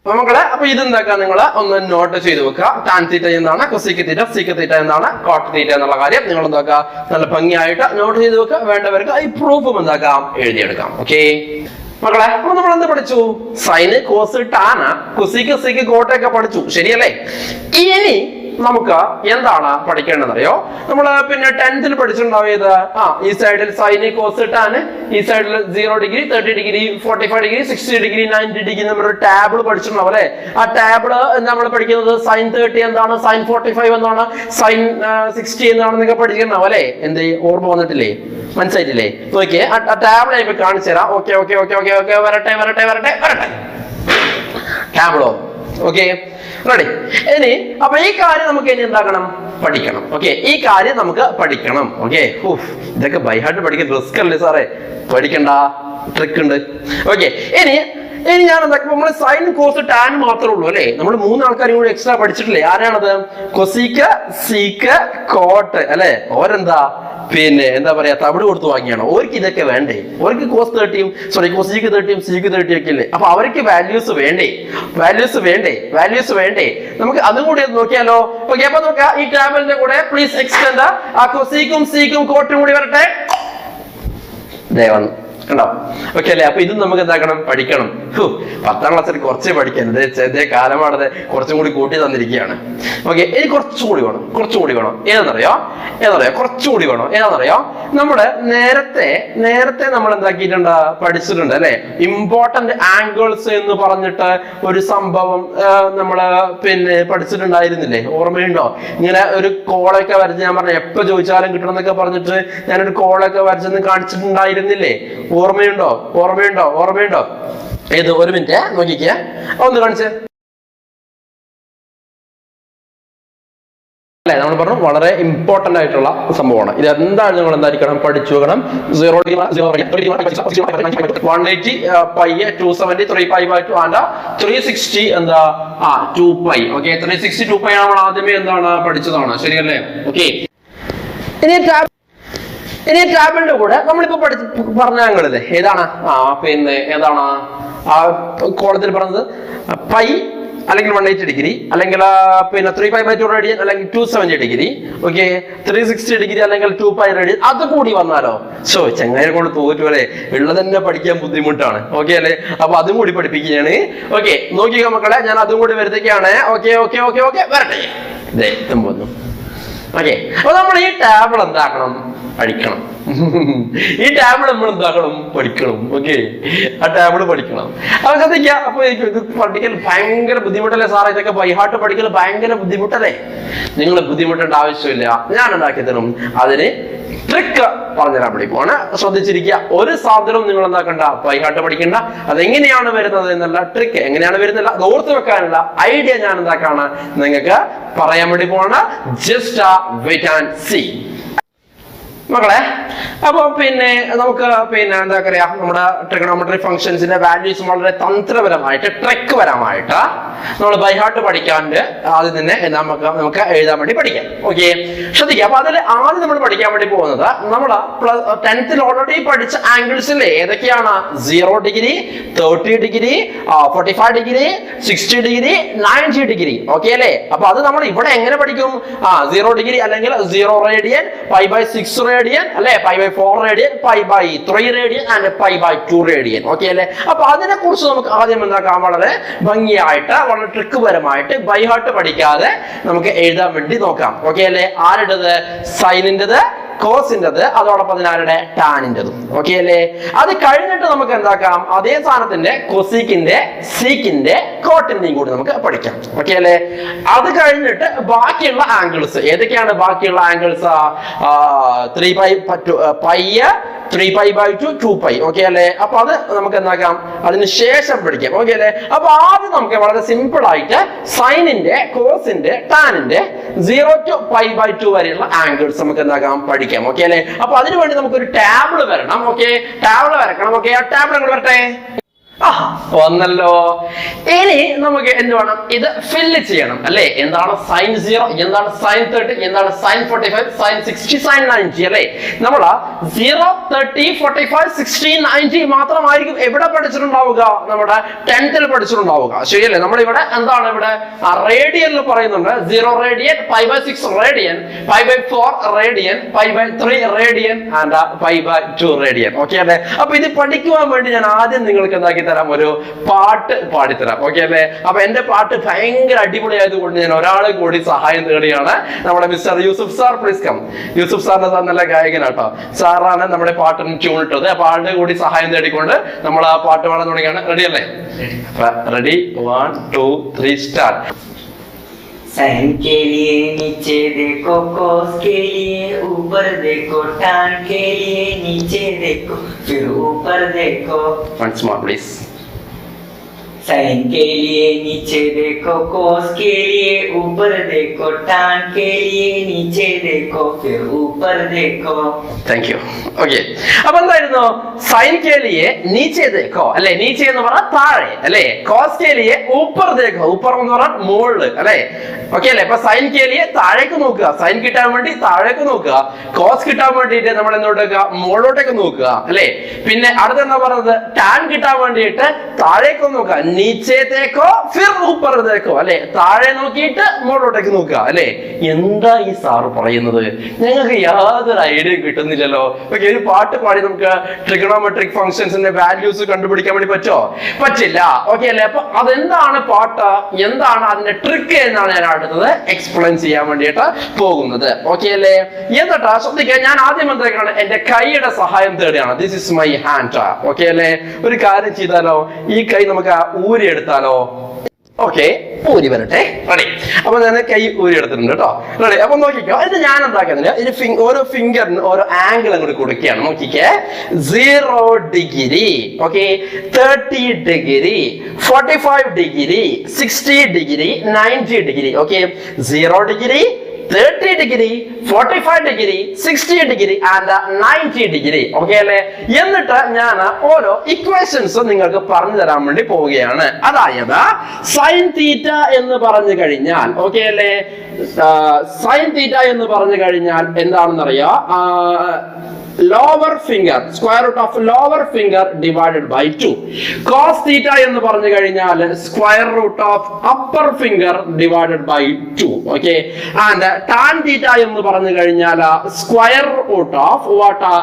മക്കളെ അപ്പൊ ഇതെന്താക്കാം നിങ്ങൾ ഒന്ന് നോട്ട് ചെയ്ത് വെക്കുക. ടാൻ തീറ്റ എന്താണ്, കൊസിക് തീറ്റ, സീക് തീറ്റ എന്താണ്, കോട്ട് തീറ്റ എന്നുള്ള കാര്യം നിങ്ങൾ എന്താക്കുക നല്ല ഭംഗിയായിട്ട് നോട്ട് ചെയ്ത് വെക്കുക. വേണ്ടവർക്ക് ഈ പ്രൂഫും എന്താക്കാം എഴുതിയെടുക്കാം. ഓക്കെ മക്കളെ, അപ്പൊ നമ്മൾ എന്ത് പഠിച്ചു? Sine, cos, tan, cosec, sec, കോട്ടൊക്കെ പഠിച്ചു, ശരിയല്ലേ? ഇനി നമുക്ക് എന്താണ് പഠിക്കേണ്ടതറിയോ? നമ്മള് പിന്നെ 10th പഠിച്ചിട്ടുണ്ടാവിയത് ഈ സൈഡിൽ സൈന്, കോസ്, ടാന്, ഈ സൈഡിൽ 0 degree, 30 degree, 45 degree, 60 degree, 90 degree നമ്മളൊരു ടാബിൾ പഠിച്ചിട്ടുണ്ടാവും അല്ലെ? ആ ടാബിള് നമ്മൾ പഠിക്കുന്നത് സൈൻ 30 എന്താണ്, സൈൻ 45 എന്താണ്, സൈൻ 60 എന്താണ് നിങ്ങൾ പഠിച്ചിട്ടുണ്ടാവും അല്ലെ? എന്ത് ഓർമ്മ വന്നിട്ടില്ലേ? മനസ്സിലായിട്ടില്ലേ? നോക്കിയേ, ആ ടാബിൾ ഞാൻ ഇപ്പൊ കാണിച്ചു തരാം. Okay okay okay okay okay വരട്ടെ വരട്ടെ വരട്ടെ വരട്ടെ. ടാബിളോ ഓക്കെ റെഡി. ഇനി അപ്പൊ ഈ കാര്യം നമുക്ക് ഇനി എന്താക്കണം? പഠിക്കണം. ഓക്കെ, ഈ കാര്യം നമുക്ക് പഠിക്കണം. ഓക്കെ, ഇതൊക്കെ ബൈ ഹാർട്ട് പഠിക്കാൻ റിസ്ക് അല്ലേ സാറേ? പഠിക്കണ്ട, ട്രിക്ക് ഉണ്ട്. ഓക്കെ, ഇനി ഞാൻ എന്താ, നമ്മൾ സൈൻ, കോസ്, ടാൻ മാത്രമേ ഉള്ളൂ അല്ലെ? നമ്മൾ 3 ആൾക്കാരും കൂടി എക്സ്ട്രാ പഠിച്ചിട്ടില്ലേ? ആരാണത്? കൊസീക്ക്, സീക്ക്, കോട്ട് അല്ലെ? ഓരെന്താ പിന്നെ എന്താ പറയാ തവിട് കൊടുത്ത് വാങ്ങിയാണോ? ഓർക്ക് ഇതൊക്കെ വേണ്ടേ? ഓർക്ക് കോസ് 30, കൊസീക്ക് 30, സീക്ക് 30 ഒക്കെ ഇല്ലേ? അപ്പൊ അവർക്ക് വാല്യൂസ് വേണ്ടേ? വാല്യൂസ് വേണ്ടേ? നമുക്ക് അതും കൂടി നോക്കിയാലോ? ഓക്കെ, അപ്പൊ നോക്കാം. ഈ ടാബിളിന്റെ കൂടെ പ്ലീസ് എക്സ്റ്റെൻഡ് ആ കൊസീക്കും സീക്കും കോട്ടും കൂടി വരട്ടെ. ദയവന്ന് കണ്ടോ? ഓക്കെ അല്ലേ? അപ്പൊ ഇതും നമുക്ക് എന്താക്കണം? പഠിക്കണം. 10ാം ക്ലാസ്സിൽ കുറച്ചേ പഠിക്കാൻ ഇതേ കാലമാണത് കുറച്ചും കൂടി കൂട്ടി തന്നിരിക്കുകയാണ്. ഓക്കെ, ഇനി കുറച്ചും കൂടി വേണം. ഏതാണെന്നറിയോ? നമ്മുടെ നേരത്തെ നമ്മൾ എന്താക്കിയിട്ടുണ്ട്? പഠിച്ചിട്ടുണ്ട് അല്ലെ? ഇമ്പോർട്ടന്റ് ആംഗിൾസ് എന്ന് പറഞ്ഞിട്ട് ഒരു സംഭവം നമ്മള് പിന്നെ പഠിച്ചിട്ടുണ്ടായിരുന്നില്ലേ? ഓർമ്മയുണ്ടോ? ഇങ്ങനെ ഒരു കോളൊക്കെ വരച്ച്, ഞാൻ പറഞ്ഞ എപ്പോ ചോദിച്ചാലും കിട്ടണം എന്നൊക്കെ പറഞ്ഞിട്ട് ഞാനൊരു കോളൊക്കെ വരച്ചെന്ന് കാണിച്ചിട്ടുണ്ടായിരുന്നില്ലേ? ഓർമ്മയുണ്ടോ? ഏത്? ഒരു മിനിറ്റ് നോക്കിക്കേ, ഒന്ന് കാണിച്ചേ. അല്ലെ, നമ്മൾ പറഞ്ഞു വളരെ ഇമ്പോർട്ടന്റ് ആയിട്ടുള്ള സംഭവമാണ് ഇത്. എന്താണ് നിങ്ങൾ എന്തായിരിക്കണം? പഠിച്ചു വെക്കണം. 0 180 പൈ 270 3π/2 ആൻഡ് 360 എന്താ 2π. ഓക്കെ, 360 2π നമ്മൾ ആദ്യമേ എന്താണ് പഠിച്ചതാണ്, ശരിയല്ലേ? ഓക്കെ, ഇനി ടാബിളിന്റെ കൂടെ നമ്മളിപ്പോ പറഞ്ഞ ആംഗിളില്ലേ? ഏതാണ്? പിന്നെ ഏതാണ് ആ കോളത്തിൽ പറഞ്ഞത്? പൈ അല്ലെങ്കിൽ 180 ഡിഗ്രി, അല്ലെങ്കിൽ പിന്നെ 3π/2 റേഡിയൻ, അല്ലെങ്കിൽ 270 ഡിഗ്രി, ഓക്കെ, 360 ഡിഗ്രി, അല്ലെങ്കിൽ 2π റേഡിയൻ. അത് കൂടി വന്നാലോ? ചങ്ങായിനെ കൊണ്ട് തോറ്റു അല്ലെ? ഉള്ളത് തന്നെ പഠിക്കാൻ ബുദ്ധിമുട്ടാണ്. ഓക്കെ അല്ലെ? അപ്പൊ അതും കൂടി പഠിപ്പിക്കുകയാണ്. ഓക്കെ, നോക്കിയോ മക്കളെ, ഞാൻ അതും കൂടി വരുത്തേക്കാണ്. ഓക്കെ ഓക്കെ ഓക്കെ ഓക്കെ വരട്ടെ. ഇതേ വന്നു. ഓക്കെ, അപ്പൊ നമ്മൾ ഈ ടാബിൾ എന്താക്കണം? പഠിക്കണം. ഈ ടാബിൾ നമ്മൾ എന്താക്കണം? പഠിക്കണം. ഓക്കെ, ആ ടാബിൾ പഠിക്കണം. അപ്പൊ ശ്രദ്ധിക്കുക. അപ്പൊ ഇത് പഠിക്കൽ ഭയങ്കര ബുദ്ധിമുട്ടല്ലേ സാറേ? ഇതൊക്കെ ബൈഹാർട്ട് പഠിക്കൽ ഭയങ്കര ബുദ്ധിമുട്ടല്ലേ? നിങ്ങൾ ബുദ്ധിമുട്ടേണ്ട ആവശ്യമില്ല, ഞാൻ ഉണ്ടാക്കി തരും. അതിന് ട്രിക്ക് പറഞ്ഞുതരാൻ പഠിക്കുവാണ്. ശ്രദ്ധിച്ചിരിക്കുക. ഒരു സാധനവും നിങ്ങൾ എന്താക്കണ്ട? ബൈഹാർട്ട് പഠിക്കണ്ട. അതെങ്ങനെയാണ് വരുന്നത് എന്നുള്ള ട്രിക്ക്, എങ്ങനെയാണ് വരുന്നില്ല അത് ഓർത്ത് വെക്കാനുള്ള ഐഡിയ ഞാൻ എന്താക്കാണ് നിങ്ങൾക്ക് പറയാൻ വേണ്ടി പോവാണ്. ജസ്റ്റ് വെയിറ്റ് ആൻഡ് സീ മക്കളെ. അപ്പൊ പിന്നെ നമുക്ക് പിന്നെ എന്താ പറയാ, നമ്മുടെ ട്രിഗണോമെട്രി ഫംഗ്ഷൻസിന്റെ വാല്യൂസ് വളരെ തന്ത്രപരമായിട്ട് ട്രിക്ക് പരമായിട്ട് നമ്മൾ ബൈഹാർട്ട് പഠിക്കാണ്ട് ആദ്യം തന്നെ നമുക്ക് എഴുതാൻ വേണ്ടി പഠിക്കാം. ഓക്കെ, ശ്രദ്ധിക്കുക. അപ്പൊ അതിൽ ആദ്യം നമ്മൾ പഠിക്കാൻ വേണ്ടി പോകുന്നത് നമ്മുടെ 10th ഓൾറെഡി പഠിച്ച ആംഗിൾസിലെ ഏതൊക്കെയാണ്? 0 degree, 30 degree, 45 degree, 60 degree, 90 degree. Okay അല്ലേ? അപ്പൊ അത് നമ്മൾ ഇവിടെ എങ്ങനെ പഠിക്കും? 0 ഡിഗ്രി അല്ലെങ്കിൽ 0 റേഡിയൻ, π/6 റേഡിയൻ അല്ലെ, π/4 radian, π/3 radian and π/2 radian. Okay അല്ലെ? അപ്പൊ അതിനെ കുറിച്ച് നമുക്ക് ആദ്യം എന്താക്കാം? വളരെ ഭംഗിയായിട്ട്, വളരെ ട്രിക്ക് പരമായിട്ട് ബൈഹാർട്ട് പഠിക്കാതെ നമുക്ക് എഴുതാൻ വേണ്ടി നോക്കാം. ഓക്കെ അല്ലെ? ആരുടേത്? സൈനിൻ്റെത്, കോസിൻ്റെത്, അതോടൊപ്പം ആരുടെ? ടാനിൻ്റെതും. ഓക്കെ അല്ലേ? അത് കഴിഞ്ഞിട്ട് നമുക്ക് എന്താക്കാം? അതേ സാധനത്തിന്റെ കൊസീക്കിന്റെ, സീക്കിന്റെ, കോട്ടിന്റെയും കൂടി നമുക്ക് പഠിക്കാം. ഓക്കെ അല്ലേ? അത് കഴിഞ്ഞിട്ട് ബാക്കിയുള്ള ആംഗിൾസ് ഏതൊക്കെയാണ്? ബാക്കിയുള്ള ആംഗിൾസ് 3π/2 2π. ഓക്കെ അല്ലേ? അപ്പൊ അത് നമുക്ക് എന്താക്കാം? അതിന് ശേഷം പഠിക്കാം. ഓക്കെ അല്ലേ? അപ്പൊ ആദ്യം നമുക്ക് വളരെ സിമ്പിൾ ആയിട്ട് സൈനിന്റെ, കോസിന്റെ, ടാനിന്റെ 0 to π/2 വരെയുള്ള ആംഗിൾസ് നമുക്ക് എന്താക്കാം? പഠിക്കാം. ഓക്കെ അല്ലേ? അപ്പൊ അതിനുവേണ്ടി നമുക്കൊരു ടാബിൾ വരണം. ഓക്കെ, ടാബിൾ വരക്കണം. ഓക്കെ, ആ ടാബിൾ അങ്ങോട്ട് വരട്ടെ. വന്നല്ലോ. ഇനി നമുക്ക് എന്ത് വേണം? ഇത് ഫില്ല് ചെയ്യണം അല്ലെ. എന്താണ് sin 0, എന്താണ് sin 30, എന്താണ് sin 45, sin 60, sin 90 അല്ലെ. നമ്മൾ 0, 30, 45, 60, 90 മാത്രമായിരിക്കും എവിടെ പഠിച്ചിട്ടുണ്ടാവുക? നമ്മുടെ 10th പഠിച്ചിട്ടുണ്ടാവുക. ശരിയല്ലേ? നമ്മൾ ഇവിടെ എന്താണ് ഇവിടെ റേഡിയനിൽ പറയുന്നുണ്ട്. 0 radian, π/6 radian, π/4 radian, π/3 radian and π/2 radian. Okay അല്ലേ? അപ്പൊ ഇത് പഠിക്കുവാൻ വേണ്ടി ഞാൻ ആദ്യം നിങ്ങൾക്ക് എന്താക്കി തരാം? ഒരു പാട്ട് പാടിത്തരാം. ഓക്കെ അല്ലേ? അപ്പൊ എന്റെ പാട്ട് ഭയങ്കര അടിപൊളിയായതുകൊണ്ട് ഞാൻ ഒരാളെ കൂടി സഹായം തേടിയാണ്. നമ്മുടെ mister Yusuf sir, please come. Yusuf സാറിന്റെ സാർ നല്ല ഗായകനാട്ടോ. സാറാണ് നമ്മുടെ പാട്ടിന് ട്യൂൺ ഇട്ടത്. അപ്പൊ ആളുടെ കൂടി സഹായം തേടിക്കൊണ്ട് നമ്മൾ ആ പാട്ട് പാടാൻ തുടങ്ങിയാണ്. റെഡി അല്ലേ? Ready, 1 2 3 start. साइन के लिए नीचे देखो, कोस के लिए ऊपर देखो, टान के लिए नीचे देखो, फिर ऊपर देखो. Once more please. साइन के लिए नीचे देखो, कोस के लिए ऊपर देखो, टान के लिए नीचे देखो, फिर ऊपर देखो. Thank you. Okay. അപ്പൊ എന്തായിരുന്നു? സൈൻ കെ ലിയെ നീച്ചെ ദേഖോ അല്ലെ. നീച്ചെ എന്ന് പറഞ്ഞാൽ താഴെ അല്ലെ. കോസ് കെ ലിയെ ഊപ്പർ ദേഖോ. ഊപ്പർ എന്ന് പറഞ്ഞാൽ മുകളിൽ അല്ലെ. ഓക്കെ അല്ലെ? അപ്പൊ സൈൻ കെ ലിയെ താഴേക്ക് നോക്കുക. സൈൻ കിട്ടാൻ വേണ്ടി താഴേക്ക് നോക്കുക. കോസ് കിട്ടാൻ വേണ്ടിയിട്ട് നമ്മൾ എന്തോട്ടേക്കുക? മുകളിലോട്ടേക്ക് നോക്കുക അല്ലെ. പിന്നെ അടുത്ത എന്താ പറയുന്നത്? ടാൻ കിട്ടാൻ വേണ്ടിയിട്ട് താഴേക്ക് നോക്കുക. നീച്ചെ ദേഖോ ഫിർ ഊപ്പർ ദേഖോ അല്ലെ. താഴെ നോക്കിയിട്ട് മുകളിലോട്ടേക്ക് നോക്കുക അല്ലെ. എന്താ ഈ സാറ് പറയുന്നത്? ഞങ്ങൾക്ക് യാതൊരു ഐഡിയ കിട്ടുന്നില്ലല്ലോ. ഓക്കെ, ഒരു പാട്ട് പാടി നമുക്ക് ട്രിഗണോമെട്രിക് ഫംഗ്ഷൻസിന്റെ വാല്യൂസ് കണ്ടുപിടിക്കാൻ വേണ്ടി പറ്റോ? പറ്റില്ല. ഓക്കെ അല്ലെ? അപ്പൊ അതെന്താണ് പാട്ട്, എന്താണ് അതിന്റെ ട്രിക്ക് എന്നാണ് ഞാൻ അടുത്തത് എക്സ്പ്ലെയിൻ ചെയ്യാൻ വേണ്ടിയിട്ട് പോകുന്നത്. ഓക്കെ അല്ലേ? എന്നിട്ട് ശ്രദ്ധിക്കുക, ഞാൻ ആദ്യം എന്തൊക്കെയാണ് എന്റെ കൈയുടെ സഹായം തേടുകയാണ്. This is my hand. Okay അല്ലേ? ഒരു കാര്യം ചെയ്താലോ, ഈ കൈ നമുക്ക് ഊരിയെടുത്താലോ? ഓക്കെ, ഊരി വരട്ടെ. റെഡി? അപ്പൊ ഞാൻ കൈ ഊരി എടുത്തിട്ടുണ്ട് കേട്ടോ. റെഡി? അപ്പൊ നോക്കിക്കോ, ഇത് ഞാൻ എന്താക്കുന്നില്ല, ഓരോ ഫിംഗറിന് ഓരോ ആംഗിൾ അങ്ങോട്ട് കൊടുക്കുകയാണ്. നോക്കിക്കേ, 0 degree, okay, 30 degree, 45 degree, 60 degree, 90 degree. Okay, 0 degree, 30 degree, 45 degree, 60 degree and 90 degree. Okay അല്ലേ? എന്നിട്ട് ഞാൻ ഓരോ ഇക്വേഷൻസ് നിങ്ങൾക്ക് പറഞ്ഞു തരാൻ വേണ്ടി പോവുകയാണ്. അതായത് സൈൻ തീറ്റ എന്ന് പറഞ്ഞു കഴിഞ്ഞാൽ, ഓക്കെ അല്ലേ, സൈൻ തീറ്റ എന്ന് പറഞ്ഞു കഴിഞ്ഞാൽ എന്താണെന്നറിയാം? Lower finger, square root of lower finger divided by 2. Cos theta എന്ന് പറഞ്ഞു കഴിഞ്ഞാൽ square root of upper finger divided by 2. Okay, and tan theta എന്ന് പറഞ്ഞു കഴിഞ്ഞാൽ square root of what?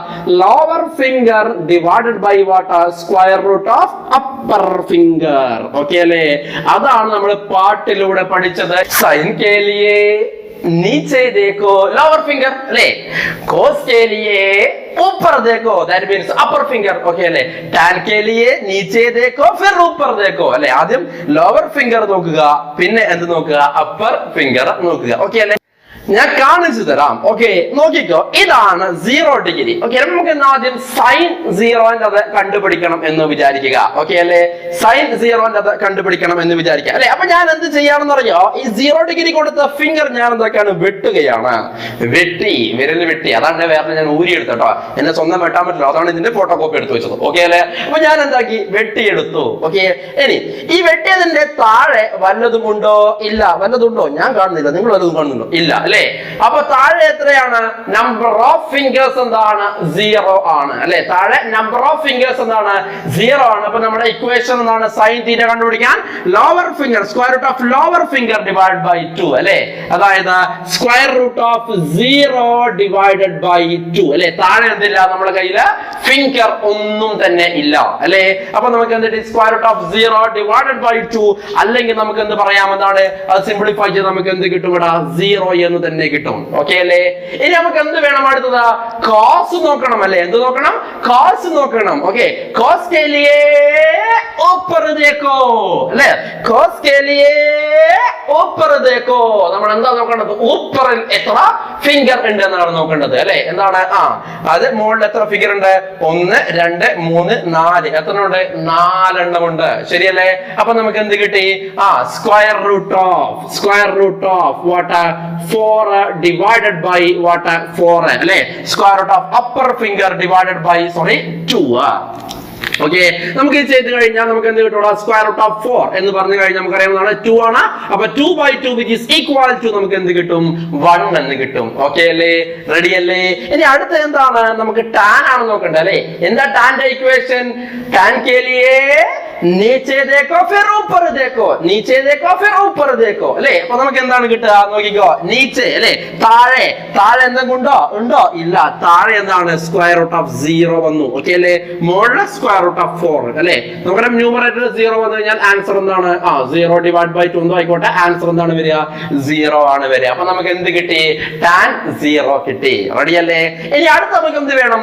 Lower finger divided by what? Square root of upper finger. Okay അല്ലേ? അതാണ് നമ്മൾ പാട്ടിലൂടെ പഠിച്ചത്. സൈൻ കെ ലിയെ नीचे देखो, लोअर फिंगर ले. कोस के लिए ऊपर देखो, that means upper finger. Okay अല്ലേ? ടാൻ के लिए नीचे देखो फिर ऊपर देखो അല്ലേ? ആദ്യം ലോവർ ഫിംഗർ നോക്കുക, പിന്നെ എന്ത് നോക്കുക? അപ്പർ ഫിംഗർ നോക്കുക. ഓക്കെ അല്ലേ? ഞാൻ കാണിച്ചു തരാം. ഓക്കെ, നോക്കിക്കോ, ഇതാണ് 0 ഡിഗ്രി. ഓക്കെ, നമുക്ക് ആദ്യം സൈൻ 0 കണ്ടുപിടിക്കണം എന്ന് വിചാരിക്കുക. ഓക്കെ അല്ലേ? സൈൻ 0 കണ്ടുപിടിക്കണം എന്ന് വിചാരിക്കുക അല്ലെ? അപ്പൊ ഞാൻ എന്ത് ചെയ്യാണെന്ന് അറിയോ? ഈ 0 ഡിഗ്രി കൊടുത്ത ഫിംഗർ ഞാൻ എന്തൊക്കെയാണ്? വെട്ടുകയാണ്. വിരൽ വെട്ടി. അതാണ് വേറെ ഞാൻ ഊരിയെടുത്തോ. എന്നെ സ്വന്തം വെട്ടാൻ പറ്റില്ല, അതാണ് ഇതിന്റെ ഫോട്ടോ കോപ്പി എടുത്ത് വെച്ചത്. ഓക്കെ അല്ലേ? അപ്പൊ ഞാൻ എന്താക്കി? വെട്ടിയെടുത്തു. ഓക്കെ, ഇനി ഈ വെട്ടിയതിന്റെ താഴെ വല്ലതും ഉണ്ടോ? ഇല്ല. വല്ലതുണ്ടോ? ഞാൻ കാണുന്നില്ല. നിങ്ങൾ വല്ലതും കാണുന്നുണ്ടോ? ഇല്ല അല്ലെ? അപ്പൊ താഴെ എത്രയാണ്? നമ്പർ ഓഫ് ഫിംഗേഴ്സ് എന്താണ്? 0 ആണ് അല്ലെ? താഴെ നമ്പർ ഓഫ് ഫിംഗേഴ്സ് എന്താണ്? 0 ആണ്. അപ്പൊ നമ്മുടെ ഇക്വേഷൻ എന്താണ്? സൈൻ തീറ്റ കണ്ടുപിടിക്കാൻ lower finger, square root of lower finger divide by 2 അല്ലെ? അതായത് square root of 0 divided by 2 അല്ലെ? താഴെ എന്തില്ല? നമ്മുടെ കയ്യില് ഫിംഗർ ഒന്നും തന്നെ ഇല്ല അല്ലെ? അപ്പൊ നമുക്ക് എന്തിട്ട്? Square root of 0 divided by 2, അല്ലെങ്കിൽ നമുക്ക് എന്ത് പറയാം? എന്താണ്? അത് സിംപ്ലിഫൈ ചെയ്ത് നമുക്ക് എന്ത് കിട്ടും? ഇവിടെ 0 എന്ന് തന്നെ കിട്ടും. ഓക്കെ അല്ലേ? ഇനി നമുക്ക് എന്ത് വേണം? അടുത്തത് കോസ് നോക്കണം അല്ലെ? എന്ത് നോക്കണം? കോസ് നോക്കണം. ഓക്കെ, കോസ് के लिए ऊपर देखो അല്ലെ? കോസ് के लिए ऊपर देखो. നമ്മൾ എന്താ നോക്കേണ്ടത്? ഊപ്പറിൽ എത്ര ഫിംഗർ ഉണ്ട് എന്നാണ് നോക്കേണ്ടത് അല്ലെ? എന്താണ്? അത് മുകളിൽ എത്ര ഫിംഗർ ഉണ്ട്? 1 2 3 4. എത്ര ഉണ്ട്? 4 എണ്ണം ഉണ്ട്. ശരിയല്ലേ? അപ്പൊ നമുക്ക് എന്ത് കിട്ടി? Square root of what? 4 divided by what? 4 അല്ലേ? Square root of upper finger divided by 2. Okay, നമുക്ക് ഇത് ചെയ്ത് കഴിഞ്ഞാൽ നമുക്ക് എന്ത് കിട്ടും? സ്ക്വയർ റൂട്ട് ഓഫ് 4 എന്ന് പറഞ്ഞു കഴിഞ്ഞാൽ നമുക്കറിയാവുന്നതാണ് 2 ആണ്. അപ്പൊ 2/2 which is equal to നമുക്ക് എന്ത് കിട്ടും? 1 എന്ന് കിട്ടും. ഓക്കെ അല്ലേ? റെഡി അല്ലേ? ഇനി അടുത്ത എന്താണ്? നമുക്ക് ടാൻ ആണ് നോക്കണ്ടേ അല്ലേ? എന്താ ടാന്റെ ഇക്വേഷൻ? ടാൻ के लिए नीचे देखो फिर ऊपर देखो, नीचे देखो फिर ऊपर देखो അല്ലേ? അപ്പൊ നമുക്ക് എന്താണ് കിട്ടുക? നോക്കിക്കോ, നീച്ചെ അല്ലേ? താഴെ താഴെ എന്തെങ്കിലും ഉണ്ടോ? ഇല്ല. താഴെ എന്താണ്? സ്ക്വയർ റൂട്ട് ഓഫ് 0 വന്നു. ഓക്കെ അല്ലേ? മുകളിൽ സ്ക്വയർ റൂട്ട് ഓഫ് 4 അല്ലേ? നമുക്കറിയാം ന്യൂമറേറ്റർ 0 വന്നു കഴിഞ്ഞാൽ ആൻസർ എന്താണ്? 0 ഡിവൈഡ് ബൈ 2 എന്തോ ആയിക്കോട്ടെ, ആൻസർ എന്താണ് വരിക? 0 ആണ് വരിക. അപ്പൊ നമുക്ക് എന്ത് കിട്ടി? ടാൻ 0 കിട്ടി. റെഡി അല്ലേ? ഇനി അടുത്ത നമുക്ക് എന്ത് വേണം?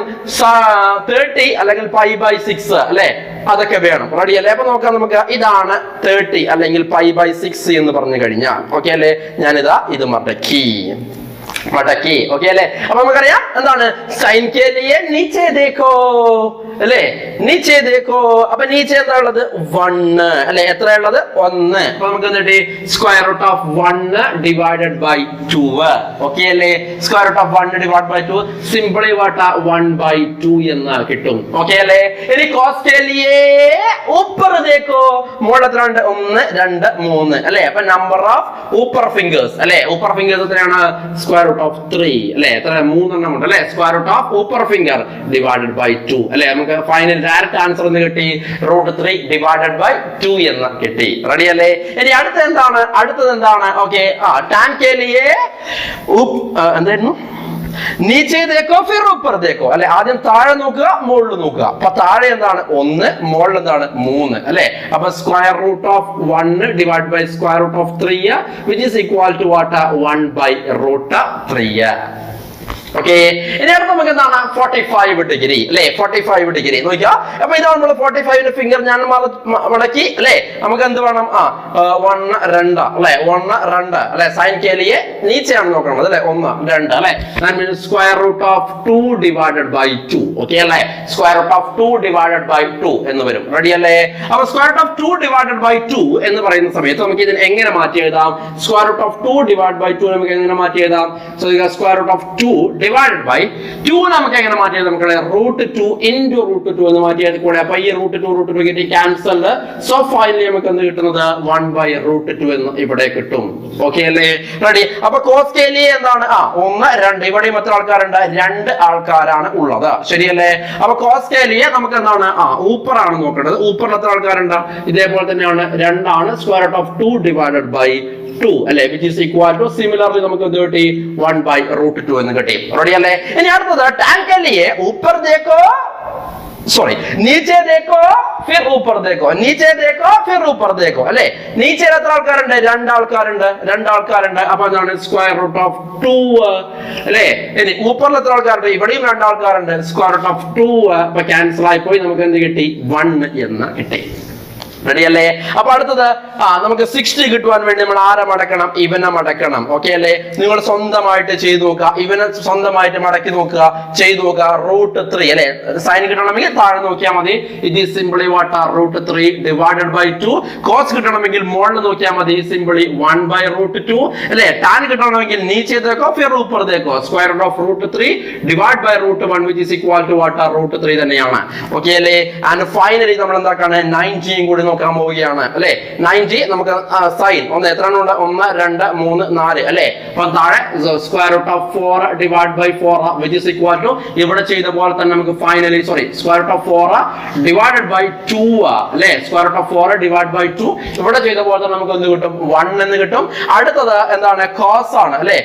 30 അല്ലെങ്കിൽ π/6 അല്ലേ? അതൊക്കെ വേണം. റെഡി അല്ലേ? അപ്പൊ നോക്കാം, നമുക്ക് ഇതാണ് 30 അല്ലെങ്കിൽ π/6 എന്ന് പറഞ്ഞു കഴിഞ്ഞാൽ. ഓക്കെ അല്ലേ? ഞാനിതാ ഇത് മടക്കി. ഓക്കെ അല്ലേ? അപ്പൊ നമുക്കറിയാം എന്താണ്? സൈൻ കെ ലിയെ നീച്ചെ ദേഖോ അല്ലേ? നീച്ചെ ദേഖോ. അപ്പൊ നീച്ചെ എന്താ ഉള്ളത്? 1 അല്ലെ? എത്ര ഉള്ളത്? 1. അപ്പൊ നമുക്ക് എന്നിട്ട് square root of 1 divided by 2. Okay അല്ലേ? Square root of 1 divide by 2 simply what 1/2 എന്ന് കിട്ടും. ഓക്കെ അല്ലേ? ഇനി കോസ് കെ ലിയെ ഊപ്പർ ദേഖോ. മുകളിൽ എത്ര ഉണ്ട്? 1 2 3 അല്ലെ? അപ്പൊ നമ്പർ ഓഫ് ഊപ്പർ ഫിംഗേഴ്സ് അല്ലെ? ഊപ്പർ ഫിംഗേഴ്സ് എത്രയാണ്? സ്ക്വയർ റൂട്ട് ഓഫ് 3 അല്ലെ? എത്ര? 3 എണ്ണം ഉണ്ട് അല്ലെ? Square root of upper finger divided by 2 അല്ലെ? നമുക്ക് ഫൈനൽ ഡയറക്റ്റ് ആൻസർ എന്ന് കിട്ടി √3 ഡിവൈഡഡ് ബൈ 2 എന്ന് കിട്ടി. റെഡി അല്ലേ? ഇനി അടുത്തത് എന്താണ്? ഓക്കെ, ടാൻ കെ ലിയെ എന്തായിരുന്നു? നീച്ചെ ദേഖോ ഫിർ ഊപ്പർ ദേഖോ അല്ലെ? ആദ്യം താഴെ നോക്കുക, മുകളിൽ നോക്കുക. അപ്പൊ താഴെ എന്താണ്? 1, മുകളിൽ എന്താണ്? 3 അല്ലെ? അപ്പൊ square root of 1 divide by square root of 3 which is equal to what? 1/√3. Okay, ഇനി അടുത്ത് നമുക്ക് എന്താണ്? 45 ഡിഗ്രി അല്ലെ? 45 ഡിഗ്രി നോക്കിയാ. അപ്പൊ ഇതാണ് നമ്മൾ 45ന്റെ ഫിംഗർ ഞാൻ മടക്കി അല്ലെ? നമുക്ക് എന്ത് വേണം? 1 2 അല്ലെ? 1 2 അല്ലെ? സൈൻ കെ ലിയെ നീച്ചെയാണ് നോക്കുന്നത് അല്ലെ? 1 2 അല്ലെ? That means square root of 2 divided by 2. Okay അല്ലെ? Square root of 2 divided by 2 എന്ന് വരും. റെഡി അല്ലേ? അപ്പൊ square root of 2 divided by 2 എന്ന് പറയുന്ന സമയത്ത് നമുക്ക് ഇതിനെ എങ്ങനെ മാറ്റി എഴുതാം? Square root of 2 divide by 2 നമുക്ക് എങ്ങനെ മാറ്റി എഴുതാം? So square root of 2 divided by 2 നമുക്ക് എങ്ങനെ മാറ്റി എഴുതാം? നമുക്ക് √2 into √2 എന്ന് മാറ്റി എഴുതി കൂടെ. അപ്പൊ ഈ √2 കിട്ടി, ക്യാൻസൽഡ്. സോ ഫൈനലി നമുക്ക് എന്ത് കിട്ടുന്നത്? 1/√2 എന്ന് ഇവിടെ കിട്ടും. ഓക്കെ അല്ലേ? റെഡി. അപ്പൊ കോസ് കെ ലിയെ എന്താണ്? 1 2 ഇവിടെയും എത്ര ആൾക്കാരുണ്ട്? 2 ആൾക്കാരാണ് ഉള്ളത്. ശരിയല്ലേ? അപ്പൊ കോസ് കെ ലിയെ നമുക്ക് എന്താണ്? ഊപ്പർ ആണ് നോക്കേണ്ടത്. ഊപ്പറിൽ എത്ര ആൾക്കാരുണ്ട്? ഇതേപോലെ തന്നെയാണ്, 2 ആണ്. Square root of 2 divided by 2 അല്ലെ? which is equal to similarly നമുക്ക് എന്ത് കിട്ടി? 1/√2 എന്ന് കിട്ടി. റെഡി അല്ലേ? ഇനി അടുത്തത് ടാൻ കെ ലിയെ ऊपर देखो नीचे देखो फिर ऊपर देखो, नीचे देखो फिर ऊपर देखो അല്ലെ? നീച്ചെ എത്ര ആൾക്കാരുണ്ട്? 2 ആൾക്കാരുണ്ട്. അപ്പൊ എന്താണ്? സ്ക്വയർ റൂട്ട് ഓഫ് 2 അല്ലെ? ഇനി ഊപ്പറിൽ എത്ര ആൾക്കാരുണ്ട്? ഇവിടെയും 2 ആൾക്കാരുണ്ട്. സ്ക്വയർ റൂട്ട് ഓഫ് 2 അപ്പൊ ക്യാൻസൽ ആയി പോയി. നമുക്ക് എന്ത് കിട്ടി? 1 എന്ന് കിട്ടി. റെഡി അല്ലേ? അപ്പൊ അടുത്തത് നമുക്ക് 60 കിട്ടുവാൻ വേണ്ടി നമ്മൾ ആരെ മടക്കണം? ഇവനെ മടക്കണം. ഓക്കെ അല്ലേ? നിങ്ങൾ സ്വന്തമായിട്ട് ചെയ്തു നോക്കുക. ഇവനെ സ്വന്തമായിട്ട് മടക്കി നോക്കുക, ചെയ്തു നോക്കുക. √3 അല്ലെ? സൈൻ കിട്ടണമെങ്കിൽ താഴെ നോക്കിയാൽ മതി. ഇത് simply what? √3 divided by 2. Cos കിട്ടണമെങ്കിൽ മുകളിൽ നോക്കിയാൽ മതി. സിംപിളി 1/√2 അല്ലെ? ടാൻ കിട്ടണമെങ്കിൽ നീച്ചെ ദേഖോ ഫിർ ഊപ്പർ ദേഖോ. Square root of √3 divide by √1 which is equal to what? √3 തന്നെയാണ്. ഓക്കെ അല്ലേ? ആൻഡ് ഫൈനലി നമ്മൾ എന്താക്കാണ്? 90 കൂടി നോക്കാൻ പോവുകയാണ് അല്ലെ? 90 നമുക്ക് സൈൻ എത്ര ഉണ്ട്? 1 2 3 4 അല്ലെ? അപ്പൊ താഴെ square root of 4 divide by 4 which is equal to ഇവിടെ ചെയ്ത പോലെ തന്നെ നമുക്ക് finally square root of 4 divided by 2 അല്ലെ? Square root of 4 divide by 2 ഇവിടെ ചെയ്ത പോലെ തന്നെ നമുക്ക് എന്ത് കിട്ടും? 1 എന്ന് കിട്ടും. അടുത്തത് എന്താണ്? കോസ് ആണ് അല്ലെ?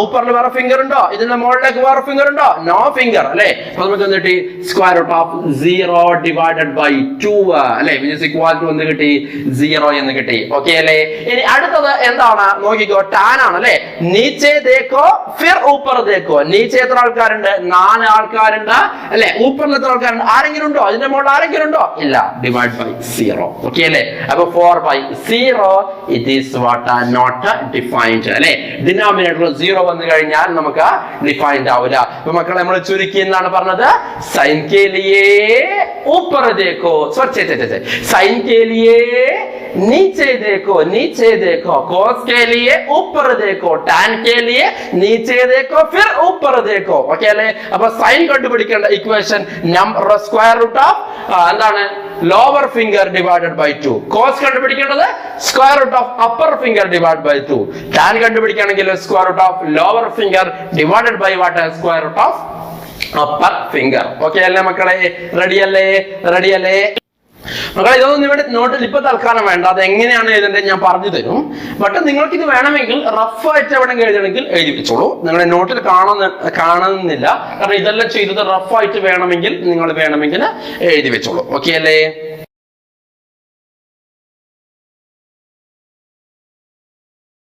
ഊപ്പറിൽ വേറെ ഫിംഗർ ഉണ്ടോ? ഇതിന്റെ മുകളിലേക്ക് വേറെ ഫിംഗർ ഉണ്ടോ? നോ ഫിംഗർ അല്ലെ? അപ്പൊ നമുക്ക് എന്ത് കിട്ടി? Square root of 0 divided by 2 അല്ലെ? which is equal to എന്ത് കിട്ടി? 0 എന്ന് കിട്ടി. ഓക്കെ അല്ലേ? ഇനി അടുത്തത് എന്താണ്? നോക്കിക്കോ, ടാൻ ആണ് അല്ലെ? നീച്ചെ ദേഖോ ഫിർ ഊപ്പർ ദേഖോ. നീച്ചെ എത്ര ആൾക്കാരുണ്ട്? 4 ആൾക്കാരുണ്ട് അല്ലെ? ഊപ്പറിൽ എത്ര ആൾക്കാരുണ്ട്? ആരെങ്കിലും ഉണ്ടോ? അതിന്റെ മുകളിൽ ആരെങ്കിലും ഉണ്ടോ? ഇല്ല. Divide by 0. ഓക്കെ അല്ലേ? അപ്പൊ 4/0 it is what? Not defined അല്ലെ? ഡിനോമിനേറ്ററിൽ 0 വന്നു കഴിഞ്ഞാൽ നമുക്ക് ഡിഫൈൻഡ് ആവില്ല. അപ്പൊ മക്കളെ നമ്മൾ ചുരുക്കി എന്നാണ് പറഞ്ഞത്? സൈൻ കെ ലിയെ ഊപ്പർ ദേഖോ. സൈൻ കെ के लिए नीचे देखो, नीचे देखो, cos के लिए ऊपर देखो, tan के लिए नीचे देखो, फिर ऊपर देखो. ഓക്കെ അല്ലേ? അപ്പൊ സൈൻ കണ്ടുപിടിക്കേണ്ട equation number square root of എന്താണ് lower finger divided by 2. Cos കണ്ടുപിടിക്കേണ്ടത് square root of upper finger divide by 2. Tan കണ്ടുപിടിക്കുകയാണെങ്കിൽ square root of lower finger divided by what? Square root of upper finger. Okay അല്ലേ മക്കളെ? Ready അല്ലേ? Ready അല്ലേ മക്കളെ? ഇതൊന്നും ഇവിടെ നോട്ടിൽ ഇപ്പൊ തൽക്കാലം വേണ്ട, അത് എങ്ങനെയാണ് എഴുതേണ്ടത് ഞാൻ പറഞ്ഞു തരും. ബട്ട് നിങ്ങൾക്ക് ഇത് വേണമെങ്കിൽ റഫ് ആയിട്ട് എവിടെയെങ്കിലും എഴുതണമെങ്കിൽ എഴുതി വെച്ചോളൂ. നിങ്ങളുടെ നോട്ടിൽ കാണുന്നില്ല, കാരണം ഇതെല്ലാം ചെയ്തത് റഫ് ആയിട്ട് വേണമെങ്കിൽ നിങ്ങൾ എഴുതി വെച്ചോളൂ. ഓക്കെ അല്ലേ?